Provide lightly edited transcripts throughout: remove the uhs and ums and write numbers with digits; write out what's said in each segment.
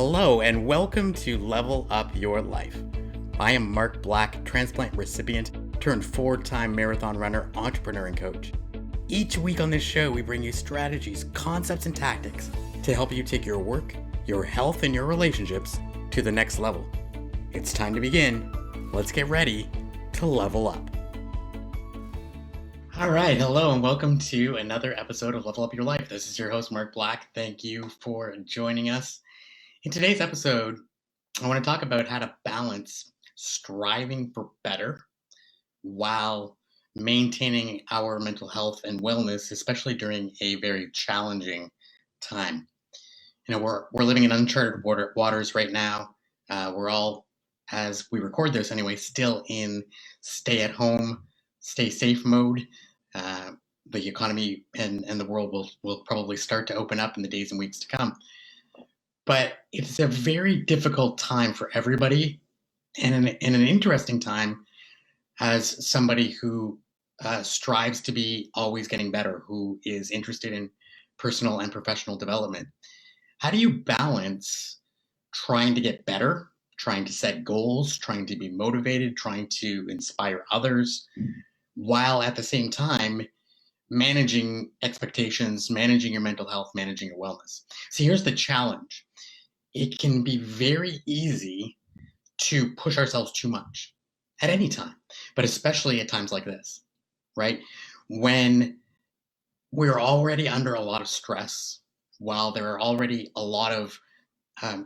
Hello and welcome to Level Up Your Life. I am Mark Black, transplant recipient turned 4-time marathon runner, entrepreneur, and coach. Each week on this show, we bring you strategies, concepts, and tactics to help you take your work, your health, and your relationships to the next level. It's time to begin. Let's get ready to level up. All right, hello and welcome to another episode of Level Up Your Life. This is your host, Mark Black. Thank you for joining us. In today's episode, I want to talk about how to balance striving for better while maintaining our mental health and wellness, especially during a very challenging time. You know, we're living in uncharted waters right now. We're all, as we record this anyway, still in stay-at-home, stay-safe mode. The economy and the world will probably start to open up in the days and weeks to come. But it's a very difficult time for everybody, and an interesting time as somebody who strives to be always getting better, who is interested in personal and professional development. How do you balance trying to get better, trying to set goals, trying to be motivated, trying to inspire others, while at the same time managing expectations, managing your mental health, managing your wellness? So here's the challenge. It can be very easy to push ourselves too much at any time, but especially at times like this, right? When we're already under a lot of stress, while there are already a lot of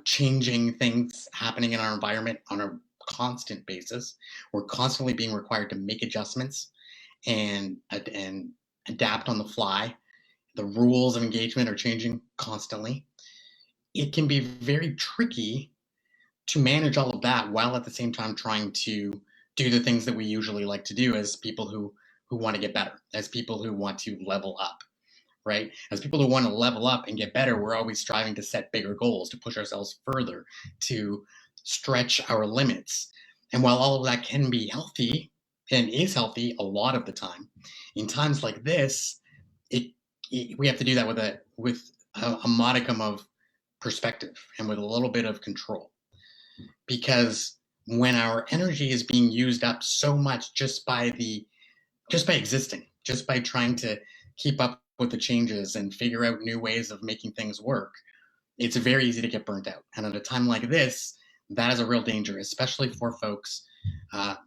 changing things happening in our environment on a constant basis, we're constantly being required to make adjustments and adapt on the fly. The rules of engagement are changing constantly. It can be very tricky to manage all of that while at the same time trying to do the things that we usually like to do as people who want to get better, as people who want to level up, right? As people who want to level up and get better, we're always striving to set bigger goals, to push ourselves further, to stretch our limits. And while all of that can be healthy and is healthy a lot of the time, in times like this, we have to do that with a modicum of perspective and with a little bit of control. Because when our energy is being used up so much just by existing, just by trying to keep up with the changes and figure out new ways of making things work, it's very easy to get burnt out. And at a time like this, that is a real danger, especially for folks,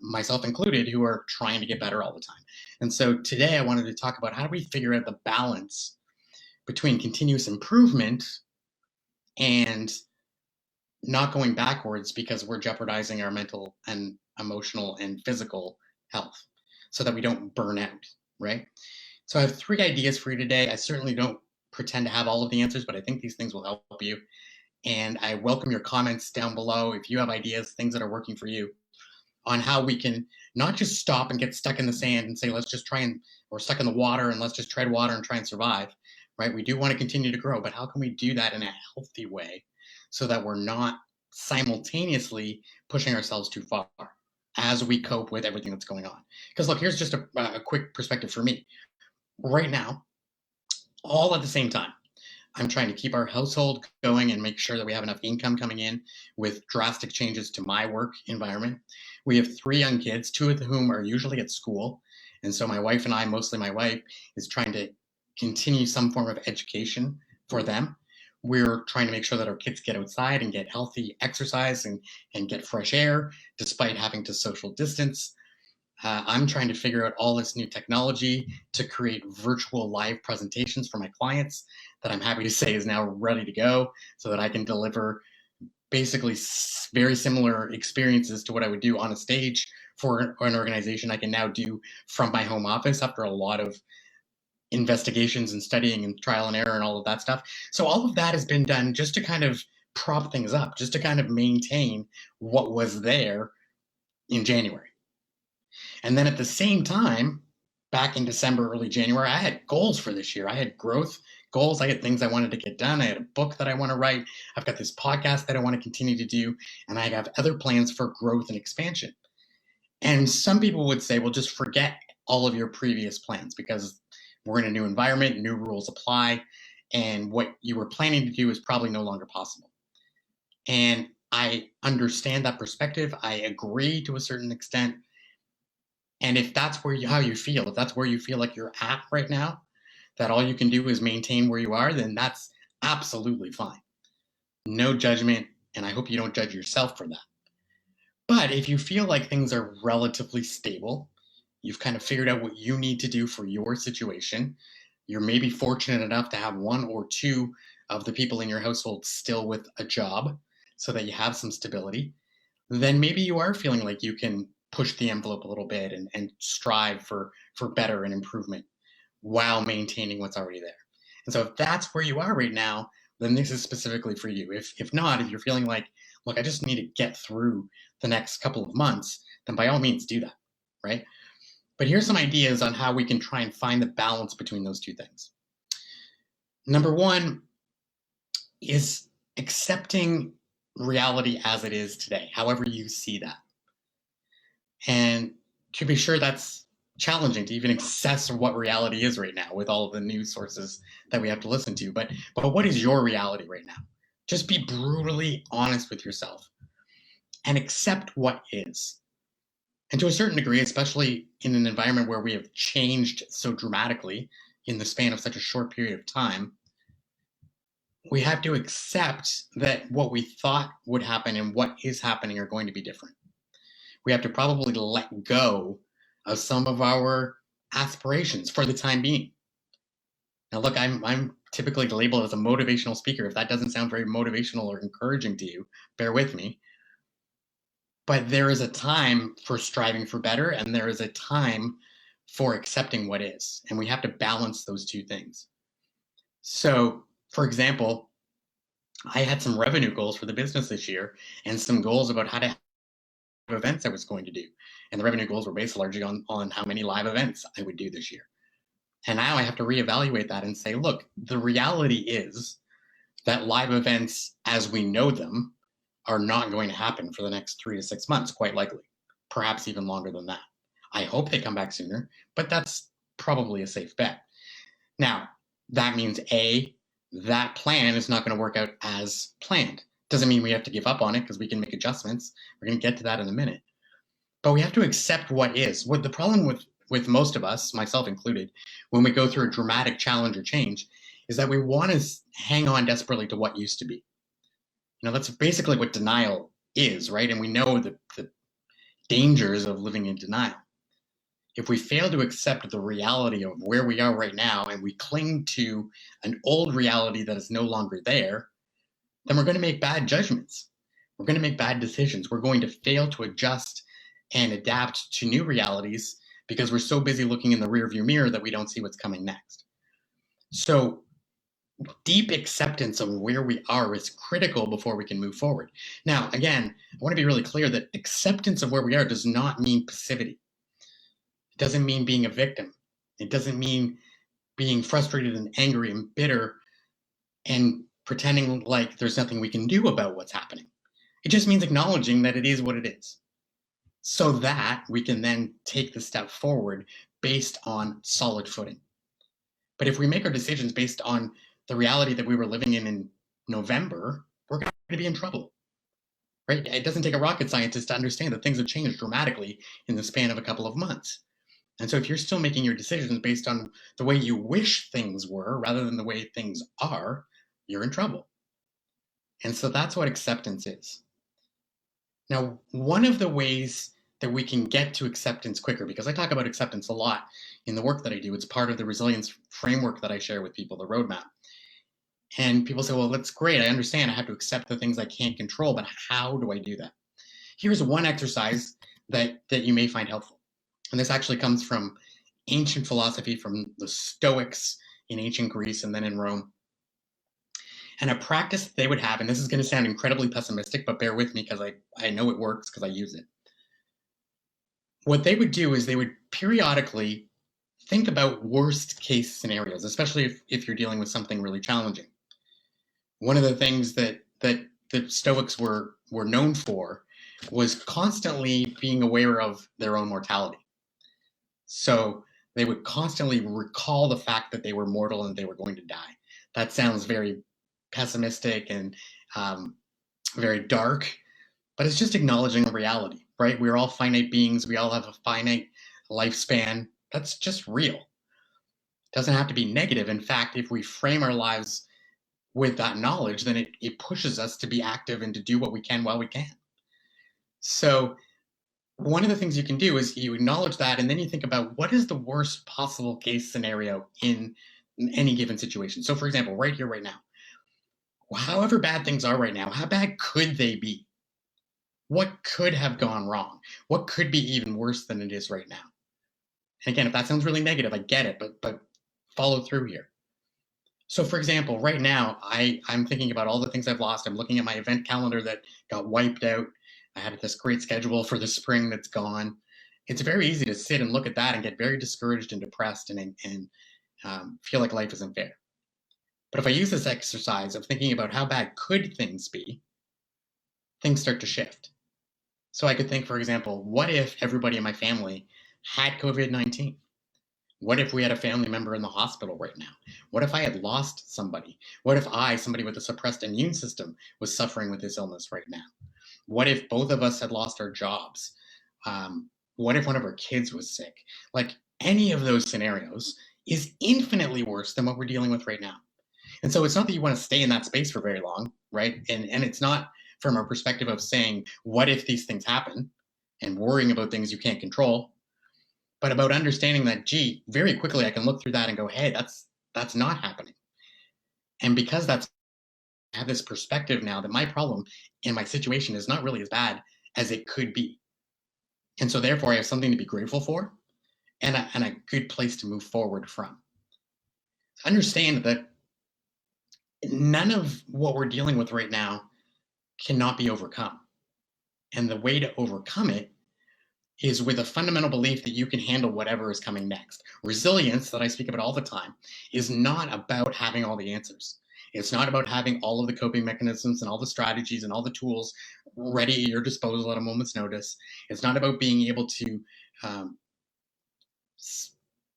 myself included, who are trying to get better all the time. And so today I wanted to talk about how do we figure out the balance between continuous improvement and not going backwards because we're jeopardizing our mental and emotional and physical health so that we don't burn out, right? So I have 3 ideas for you today. I certainly don't pretend to have all of the answers, but I think these things will help you. And I welcome your comments down below if you have ideas, things that are working for you, on how we can not just stop and get stuck in the sand and say, let's just or stuck in the water and let's just tread water and try and survive, right? We do want to continue to grow, but how can we do that in a healthy way so that we're not simultaneously pushing ourselves too far as we cope with everything that's going on? Because look, here's just a quick perspective for me. Right now, all at the same time, I'm trying to keep our household going and make sure that we have enough income coming in with drastic changes to my work environment. We have 3 young kids, 2 of whom are usually at school. And so my wife and I, mostly my wife, is trying to continue some form of education for them. We're trying to make sure that our kids get outside and get healthy exercise and get fresh air despite having to social distance. I'm trying to figure out all this new technology to create virtual live presentations for my clients that I'm happy to say is now ready to go so that I can deliver basically very similar experiences to what I would do on a stage for an organization. I can now do from my home office after a lot of investigations and studying and trial and error and all of that stuff. So all of that has been done just to kind of prop things up, just to kind of maintain what was there in January. And then at the same time, back in December, early January, I had goals for this year. I had growth goals. I had things I wanted to get done. I had a book that I want to write. I've got this podcast that I want to continue to do. And I have other plans for growth and expansion. And some people would say, well, just forget all of your previous plans because we're in a new environment, new rules apply, and what you were planning to do is probably no longer possible. And I understand that perspective. I agree to a certain extent. And if that's how you feel, if that's where you feel like you're at right now, that all you can do is maintain where you are, then that's absolutely fine. No judgment. And I hope you don't judge yourself for that. But if you feel like things are relatively stable, you've kind of figured out what you need to do for your situation, you're maybe fortunate enough to have one or two of the people in your household still with a job so that you have some stability, then maybe you are feeling like you can push the envelope a little bit and strive for better and improvement while maintaining what's already there. And so if that's where you are right now, then this is specifically for you. If not, if you're feeling like, look, I just need to get through the next couple of months, then by all means do that, right? But here's some ideas on how we can try and find the balance between those two things. Number one is accepting reality as it is today, however you see that. And to be sure, that's challenging to even assess what reality is right now with all of the news sources that we have to listen to. But what is your reality right now? Just be brutally honest with yourself and accept what is. And to a certain degree, especially in an environment where we have changed so dramatically in the span of such a short period of time, we have to accept that what we thought would happen and what is happening are going to be different. We have to probably let go of some of our aspirations for the time being. Now, look, I'm typically labeled as a motivational speaker. If that doesn't sound very motivational or encouraging to you, bear with me. But there is a time for striving for better, and there is a time for accepting what is. And we have to balance those two things. So, for example, I had some revenue goals for the business this year and some goals about how to have events I was going to do. And the revenue goals were based largely on how many live events I would do this year. And now I have to reevaluate that and say, look, the reality is that live events as we know them are not going to happen for the next 3 to 6 months, quite likely, perhaps even longer than that. I hope they come back sooner, but that's probably a safe bet. Now, that means that plan is not going to work out as planned. Doesn't mean we have to give up on it because we can make adjustments. We're going to get to that in a minute. But we have to accept what is. What the problem with most of us, myself included, when we go through a dramatic challenge or change, is that we want to hang on desperately to what used to be. That's basically what denial is, right? And we know the dangers of living in denial. If we fail to accept the reality of where we are right now and we cling to an old reality that is no longer there, then we're going to make bad judgments. We're going to make bad decisions. We're going to fail to adjust and adapt to new realities because we're so busy looking in the rearview mirror that we don't see what's coming next. So deep acceptance of where we are is critical before we can move forward. Now, again, I want to be really clear that acceptance of where we are does not mean passivity. It doesn't mean being a victim. It doesn't mean being frustrated and angry and bitter and pretending like there's nothing we can do about what's happening. It just means acknowledging that it is what it is, so that we can then take the step forward based on solid footing. But if we make our decisions based on the reality that we were living in November, we're going to be in trouble, right? It doesn't take a rocket scientist to understand that things have changed dramatically in the span of a couple of months. And so if you're still making your decisions based on the way you wish things were rather than the way things are, you're in trouble. And so that's what acceptance is. Now, one of the ways that we can get to acceptance quicker, because I talk about acceptance a lot in the work that I do, it's part of the resilience framework that I share with people, the roadmap. And people say, well, that's great. I understand I have to accept the things I can't control, but how do I do that? Here's one exercise that you may find helpful. And this actually comes from ancient philosophy, from the Stoics in ancient Greece and then in Rome. And a practice that they would have, and this is going to sound incredibly pessimistic, but bear with me because I know it works because I use it. What they would do is they would periodically think about worst case scenarios, especially if you're dealing with something really challenging. One of the things that the Stoics were known for was constantly being aware of their own mortality. So they would constantly recall the fact that they were mortal and they were going to die. That sounds very pessimistic and very dark, but it's just acknowledging a reality, right? We're all finite beings. We all have a finite lifespan. That's just real. It doesn't have to be negative. In fact, if we frame our lives with that knowledge, then it pushes us to be active and to do what we can while we can. So one of the things you can do is you acknowledge that, and then you think about what is the worst possible case scenario in any given situation. So for example, right here, right now, however bad things are right now, how bad could they be? What could have gone wrong? What could be even worse than it is right now? And again, if that sounds really negative, I get it, but follow through here. So for example, right now, I'm thinking about all the things I've lost. I'm looking at my event calendar that got wiped out. I had this great schedule for the spring that's gone. It's very easy to sit and look at that and get very discouraged and depressed and feel like life isn't fair. But if I use this exercise of thinking about how bad could things be, things start to shift. So I could think, for example, what if everybody in my family had COVID-19? What if we had a family member in the hospital right now? What if I had lost somebody? What if somebody with a suppressed immune system, was suffering with this illness right now? What if both of us had lost our jobs? What if one of our kids was sick? Like, any of those scenarios is infinitely worse than what we're dealing with right now. And so it's not that you want to stay in that space for very long, right? And it's not from a perspective of saying, what if these things happen, and worrying about things you can't control, but about understanding that, gee, very quickly I can look through that and go, hey, that's not happening. And because I have this perspective now that my problem and my situation is not really as bad as it could be. And so therefore I have something to be grateful for, and a good place to move forward from. Understand that none of what we're dealing with right now cannot be overcome. And the way to overcome it is with a fundamental belief that you can handle whatever is coming next. Resilience, that I speak about all the time, is not about having all the answers. It's not about having all of the coping mechanisms and all the strategies and all the tools ready at your disposal at a moment's notice. It's not about being able to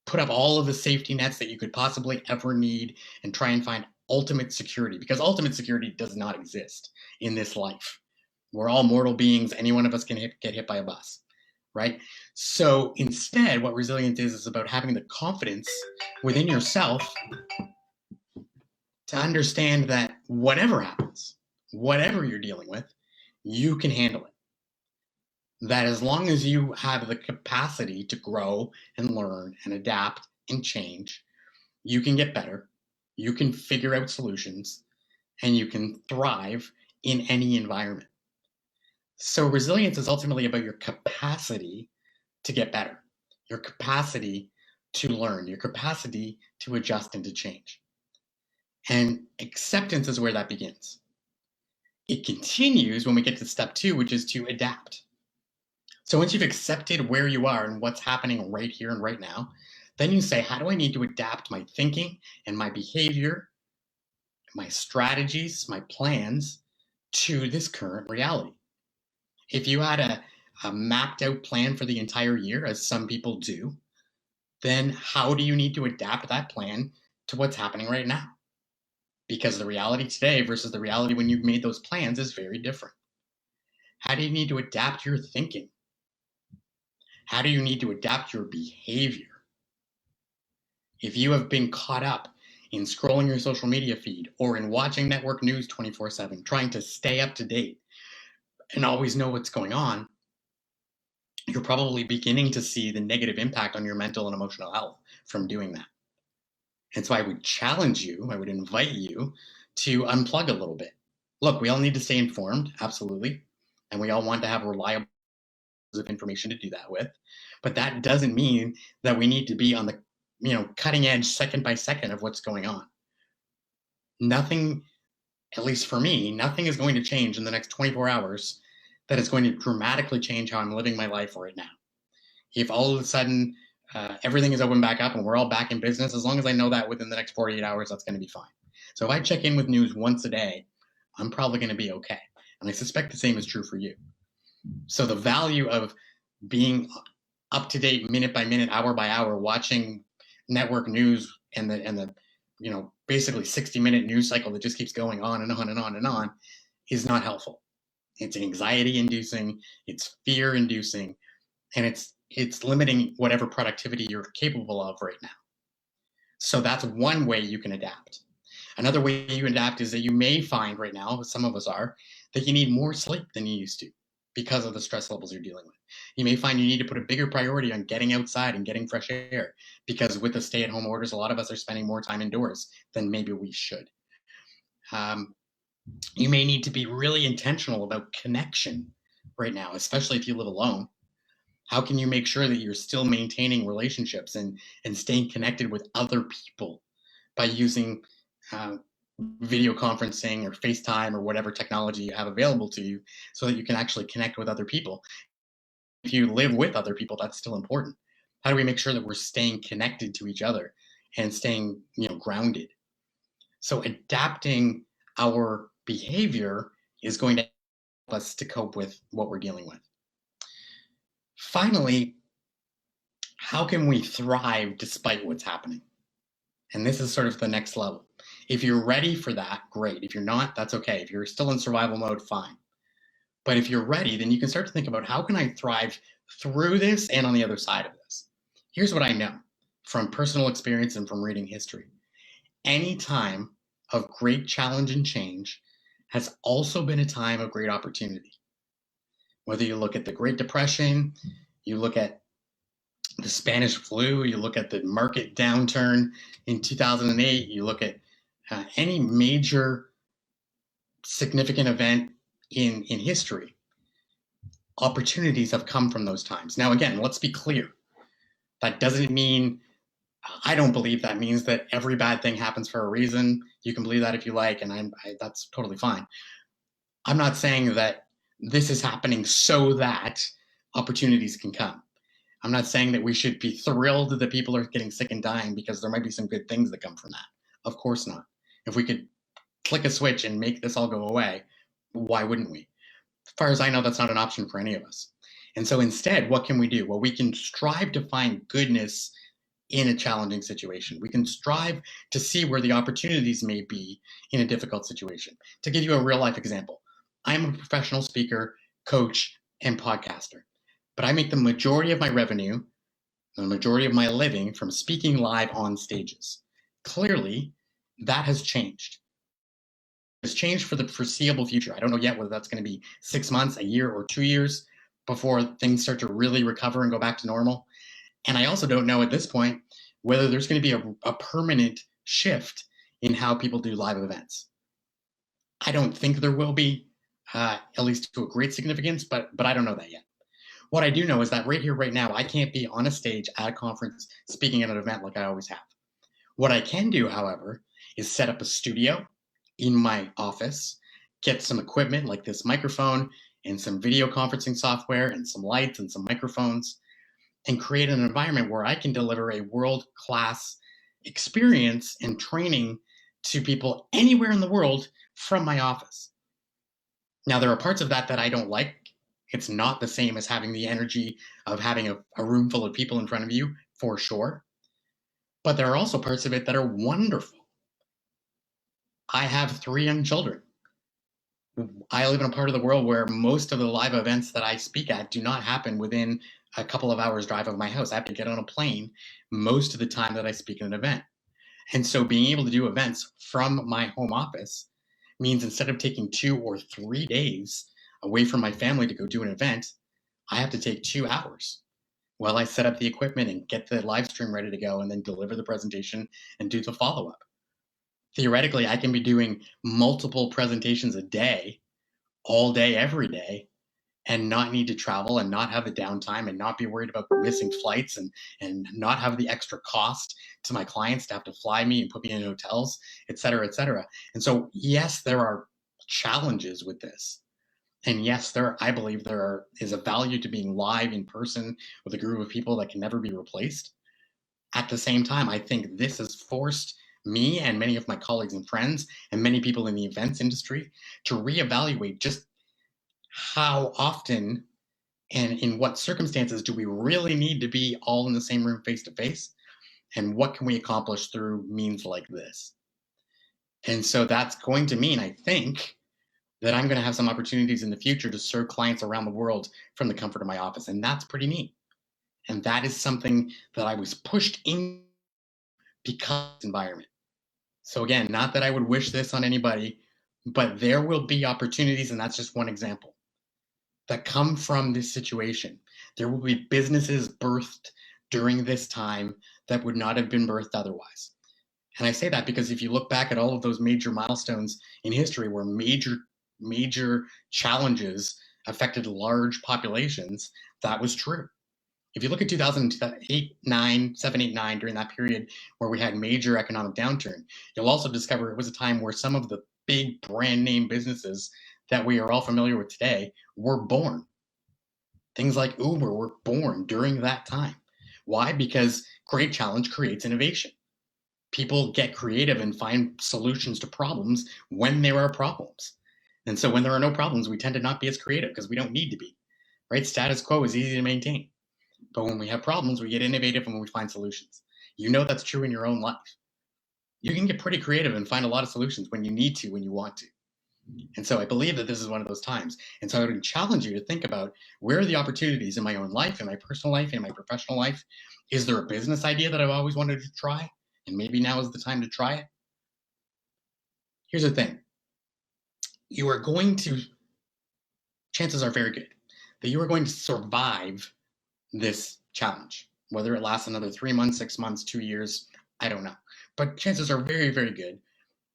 put up all of the safety nets that you could possibly ever need and try and find ultimate security, because ultimate security does not exist in this life. We're all mortal beings. Any one of us can get hit by a bus, right? So instead, what resilience is about having the confidence within yourself to understand that whatever happens, whatever you're dealing with, you can handle it. That as long as you have the capacity to grow and learn and adapt and change, you can get better, you can figure out solutions, and you can thrive in any environment. So resilience is ultimately about your capacity to get better, your capacity to learn, your capacity to adjust and to change. And acceptance is where that begins. It continues when we get to step 2, which is to adapt. So once you've accepted where you are and what's happening right here and right now, then you say, how do I need to adapt my thinking and my behavior, my strategies, my plans to this current reality? If you had a mapped out plan for the entire year, as some people do, then how do you need to adapt that plan to what's happening right now? Because the reality today versus the reality when you've made those plans is very different. How do you need to adapt your thinking? How do you need to adapt your behavior? If you have been caught up in scrolling your social media feed or in watching network news 24/7, trying to stay up to date and always know what's going on, you're probably beginning to see the negative impact on your mental and emotional health from doing that. And so I would challenge you, I would invite you to unplug a little bit. Look, we all need to stay informed, absolutely. And we all want to have reliable of information to do that with. But that doesn't mean that we need to be on the cutting edge second by second of what's going on. Nothing, at least for me, nothing is going to change in the next 24 hours that is going to dramatically change how I'm living my life right now. If all of a sudden everything is open back up and we're all back in business, as long as I know that within the next 48 hours, that's going to be fine. So if I check in with news once a day, I'm probably going to be okay. And I suspect the same is true for you. So the value of being up to date minute by minute, hour by hour, watching network news and the basically 60-minute news cycle that just keeps going on and on and on and on is not helpful. It's anxiety inducing, it's fear inducing, and it's limiting whatever productivity you're capable of right now. So that's one way you can adapt. Another way you adapt is that you may find right now, some of us are, that you need more sleep than you used to because of the stress levels you're dealing with. You may find you need to put a bigger priority on getting outside and getting fresh air because with the stay at home orders, a lot of us are spending more time indoors than maybe we should. Um, you may need to be really intentional about connection right now, especially if you live alone. How can you make sure that you're still maintaining relationships and staying connected with other people by using uh, video conferencing or FaceTime or whatever technology you have available to you so that you can actually connect with other people? If you live with other people, that's still important. How do we make sure that we're staying connected to each other and staying, grounded? So adapting our behavior is going to help us to cope with what we're dealing with. Finally, how can we thrive despite what's happening? And this is sort of the next level. If you're ready for that, great. If you're not, that's okay. If you're still in survival mode, fine. But if you're ready, then you can start to think about how can I thrive through this and on the other side of this? Here's what I know from personal experience and from reading history. Any time of great challenge and change has also been a time of great opportunity. Whether you look at the Great Depression, you look at the Spanish flu, you look at the market downturn in 2008, you look at any major significant event in history, opportunities have come from those times. Now, again, let's be clear. That doesn't mean, I don't believe that means that every bad thing happens for a reason. You can believe that if you like, and that's totally fine. I'm not saying that this is happening so that opportunities can come. I'm not saying that we should be thrilled that people are getting sick and dying because there might be some good things that come from that. Of course not. If we could click a switch and make this all go away, why wouldn't we? As far as I know, that's not an option for any of us. And so instead, what can we do? Well, we can strive to find goodness in a challenging situation. We can strive to see where the opportunities may be in a difficult situation. To give you a real life example, I'm a professional speaker, coach, and podcaster, but I make the majority of my revenue, the majority of my living from speaking live on stages. Clearly, that has changed. It's changed for the foreseeable future. I don't know yet whether that's going to be 6 months, a year, or 2 years before things start to really recover and go back to normal. And I also don't know at this point whether there's going to be a permanent shift in how people do live events. I don't think there will be, at least to a great significance, but I don't know that yet. What I do know is that right here, right now, I can't be on a stage at a conference speaking at an event like I always have. What I can do, however, is set up a studio in my office, get some equipment like this microphone and some video conferencing software and some lights and some microphones, and create an environment where I can deliver a world-class experience and training to people anywhere in the world from my office. Now, there are parts of that I don't like. It's not the same as having the energy of having a room full of people in front of you, for sure. But there are also parts of it that are wonderful. I have 3 young children. I live in a part of the world where most of the live events that I speak at do not happen within a couple of hours drive of my house. I have to get on a plane most of the time that I speak at an event. And so being able to do events from my home office means instead of taking 2 or 3 days away from my family to go do an event, I have to take 2 hours while I set up the equipment and get the live stream ready to go and then deliver the presentation and do the follow-up. Theoretically, I can be doing multiple presentations a day, all day, every day, and not need to travel and not have the downtime and not be worried about missing flights and not have the extra cost to my clients to have to fly me and put me in hotels, et cetera, et cetera. And so, yes, there are challenges with this. And yes, I believe is a value to being live in person with a group of people that can never be replaced. At the same time, I think this has forced me and many of my colleagues and friends and many people in the events industry to reevaluate just how often and in what circumstances do we really need to be all in the same room face to face, and what can we accomplish through means like this. And so that's going to mean, I think, that I'm going to have some opportunities in the future to serve clients around the world from the comfort of my office. And that's pretty neat. And that is something that I was pushed in because of this environment. So again, not that I would wish this on anybody, but there will be opportunities, and that's just one example, that come from this situation. There will be businesses birthed during this time that would not have been birthed otherwise. And I say that because if you look back at all of those major milestones in history where major challenges affected large populations, that was true. If you look at 2008, 9, 7, 8, 9, during that period where we had major economic downturn, you'll also discover it was a time where some of the big brand name businesses that we are all familiar with today were born. Things like Uber were born during that time. Why? Because great challenge creates innovation. People get creative and find solutions to problems when there are problems. And so when there are no problems, we tend to not be as creative because we don't need to be, right? Status quo is easy to maintain. But when we have problems, we get innovative and we find solutions. You know that's true in your own life. You can get pretty creative and find a lot of solutions when you need to, when you want to. And so I believe that this is one of those times. And so I would challenge you to think about, where are the opportunities in my own life, in my personal life, in my professional life? Is there a business idea that I've always wanted to try? And maybe now is the time to try it? Here's the thing. You are going to, chances are very good, that you are going to survive this challenge. Whether it lasts another 3 months, 6 months, 2 years, I don't know. But chances are very, very good.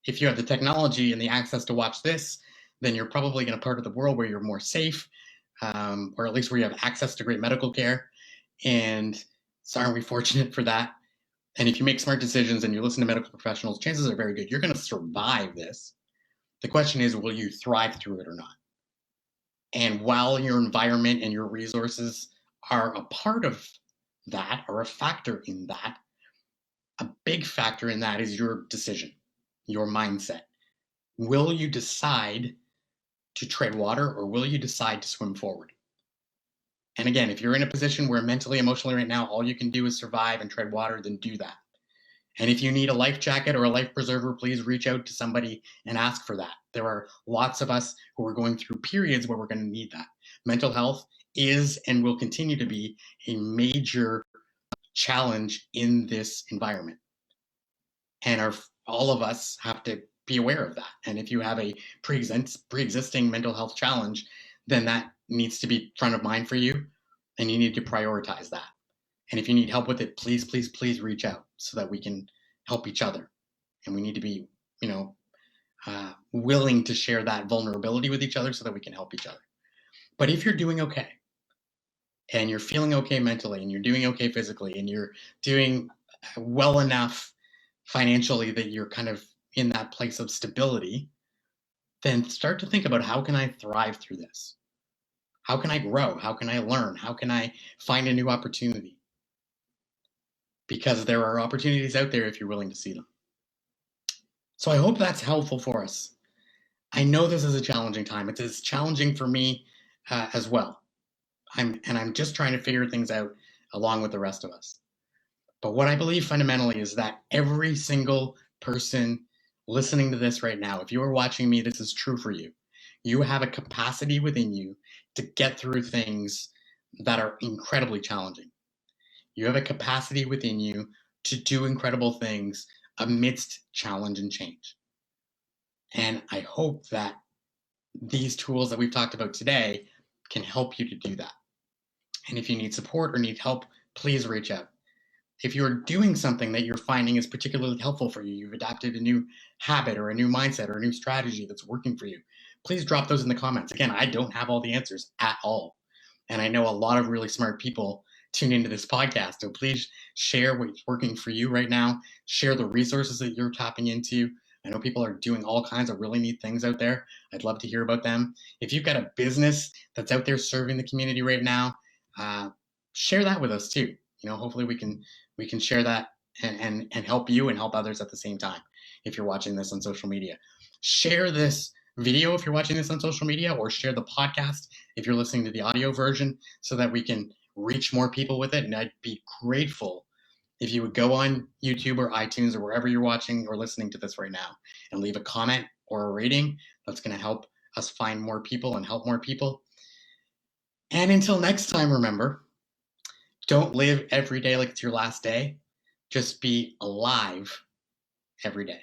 If you have the technology and the access to watch this, then you're probably in a part of the world where you're more safe, or at least where you have access to great medical care. And so aren't we fortunate for that? And if you make smart decisions and you listen to medical professionals, chances are very good you're going to survive this. The question is, will you thrive through it or not? And while your environment and your resources are a part of that, or a factor in that, a big factor in that is your decision, your mindset. Will you decide to tread water, or will you decide to swim forward? And again, if you're in a position where mentally, emotionally right now, all you can do is survive and tread water, then do that. And if you need a life jacket or a life preserver, please reach out to somebody and ask for that. There are lots of us who are going through periods where we're going to need that. Mental health is and will continue to be a major challenge in this environment. And all of us have to be aware of that. And if you have a pre-existing mental health challenge, then that needs to be front of mind for you, and you need to prioritize that. And if you need help with it, please, please, please reach out so that we can help each other. And we need to be, willing to share that vulnerability with each other so that we can help each other. But if you're doing okay, and you're feeling okay mentally, and you're doing okay physically, and you're doing well enough financially that you're kind of in that place of stability, then start to think about, how can I thrive through this? How can I grow? How can I learn? How can I find a new opportunity? Because there are opportunities out there if you're willing to see them. So I hope that's helpful for us. I know this is a challenging time. It is challenging for me as well. I'm just trying to figure things out along with the rest of us. But what I believe fundamentally is that every single person listening to this right now, if you are watching me, this is true for you. You have a capacity within you to get through things that are incredibly challenging. You have a capacity within you to do incredible things amidst challenge and change. And I hope that these tools that we've talked about today can help you to do that. And if you need support or need help, please reach out. If you're doing something that you're finding is particularly helpful for you, you've adopted a new habit or a new mindset or a new strategy that's working for you, please drop those in the comments. Again, I don't have all the answers at all. And I know a lot of really smart people tune into this podcast. So please share what's working for you right now. Share the resources that you're tapping into. I know people are doing all kinds of really neat things out there. I'd love to hear about them. If you've got a business that's out there serving the community right now, share that with us too. Hopefully we can share that and help you and help others at the same time. If you're watching this on social media, share this video if you're watching this on social media, or share the podcast if you're listening to the audio version, so that we can reach more people with it. And I'd be grateful if you would go on YouTube or iTunes or wherever you're watching or listening to this right now and leave a comment or a rating. That's going to help us find more people and help more people. And until next time, remember, don't live every day like it's your last day. Just be alive every day.